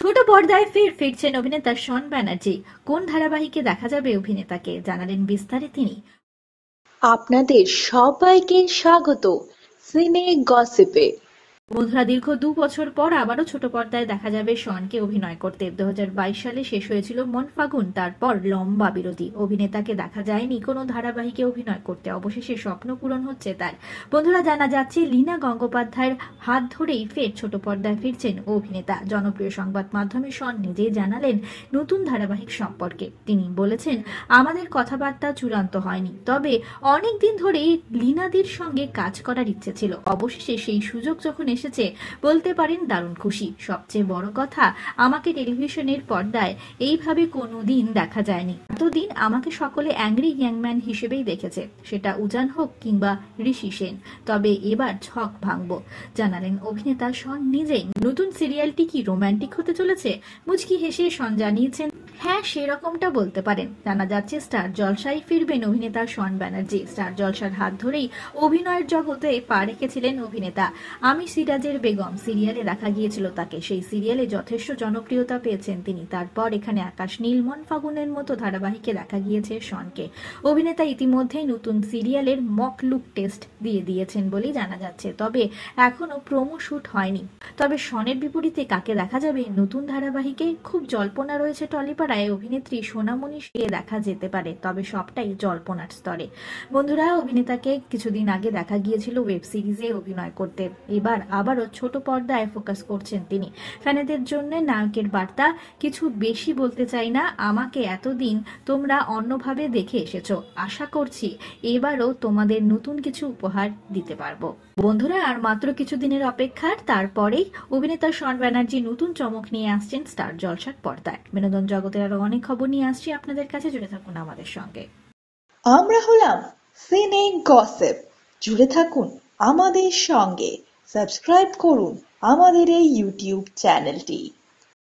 ছোট পর্দায় ফিরছেন অভিনেতা শন ব্যানার্জি। কোন ধারাবাহিকে দেখা যাবে অভিনেতাকে, জানালেন বিস্তারে তিনি। আপনাদের সবাইকে স্বাগত সিনে গসিপে। বন্ধুরা, দীর্ঘ 2 বছর পর আবারও ছোট পর্দায় দেখা যাবে শনকে অভিনয় করতে। 2022 সালে শেষ হয়েছিল মন ফাগুন, তারপর লম্বা বিরতি। অভিনেতাকে দেখা যায়নি কোনো ধারাবাহিকে অভিনয় করতে। অবশেষে স্বপ্ন পূরণ হচ্ছে তার। বন্ধুরা, জানা যাচ্ছে লীনা গঙ্গোপাধ্যায়ের হাত ধরেই ফের ছোট পর্দায় ফিরছেন অভিনেতা। জনপ্রিয় সংবাদ মাধ্যমে শন নিজেই জানালেন নতুন ধারাবাহিক সম্পর্কে। তিনি বলেছেন, আমাদের কথাবার্তা চূড়ান্ত হয়নি, তবে অনেক দিন ধরেই লীনাদির সঙ্গে কাজ করার ইচ্ছে ছিল। অবশেষে সেই সুযোগ যখন এসেছে, বলতে পারেন দারুণ খুশি। সবচেয়ে বড় কথা, আমাকে টেলিভিশনের পর্দায় এইভাবে কোনোদিন দেখা যায়নি। এতদিন আমাকে সকলে অ্যাংরি ইয়াংম্যান হিসেবেই দেখেছে, সেটা উজান হোক কিংবা ঋষি সেন। তবে এবার ছক ভাঙব, জানালেন অভিনেতা শন নিজেই। নতুন সিরিয়ালটি কি রোমান্টিক হতে চলেছে? মুচকি হেসে শন জানিয়েছেন, হ্যাঁ, সেরকমটা বলতে পারেন। জানা যাচ্ছে স্টার জলসায় ফিরবেন অভিনেতা শন ব্যানার্জি। স্টার জলসার হাত ধরেই অভিনয়ের জগতে পা রেখেছিলেন অভিনেতা। আমি সিরাজের বেগম সিরিয়ালে দেখা গিয়েছিল তাকে। সেই সিরিয়ালে যথেষ্ট জনপ্রিয়তা পেয়েছেন তিনি। তারপর এখানে আকাশ নীল, মন ফাগুনের মতো ধারাবাহিকে দেখা গিয়েছে শনকে। অভিনেতা ইতিমধ্যেই নতুন সিরিয়ালের মক লুক টেস্ট দিয়ে দিয়েছেন বলেই জানা যাচ্ছে, তবে এখনো প্রোমো শুট হয়নি। তবে শনের বিপরীতে কাকে দেখা যাবে নতুন ধারাবাহিকে? খুব জল্পনা রয়েছে টলিপাড়ায়। অভিনেত্রী সোনামণি সে দেখা যেতে পারে, তবে সবটাই জল্পনার স্তরে। বন্ধুরা, অভিনেতাকে কিছুদিন আগে দেখা গিয়েছিল ওয়েব সিরিজে অভিনয় করতে। এবার আবারও ছোট পর্দায় ফোকাস করছেন তিনি। ফ্যানেদের জন্য নায়কের বার্তা, কিছু বেশি বলতে চাই না, আমাকে এতদিন তোমরা অন্যভাবে দেখে এসেছো। আশা করছি এবারও তোমাদের নতুন কিছু উপহার দিতে পারবো। বন্ধুরা, আর মাত্র কিছুদিনের অপেক্ষার, তারপরেই অভিনেতা শন ব্যানার্জি নতুন চমক নিয়ে আসছেন স্টার জলসার পর্দায়। বিনোদন জগতের আরো অনেক খবর নিয়ে আসছি আপনাদের কাছে, জুড়ে থাকুন আমাদের সঙ্গে। আমরা হলাম সিনে গসিপ, জুড়ে থাকুন আমাদের সঙ্গে। সাবস্ক্রাইব করুন আমাদের এই ইউটিউব চ্যানেলটি।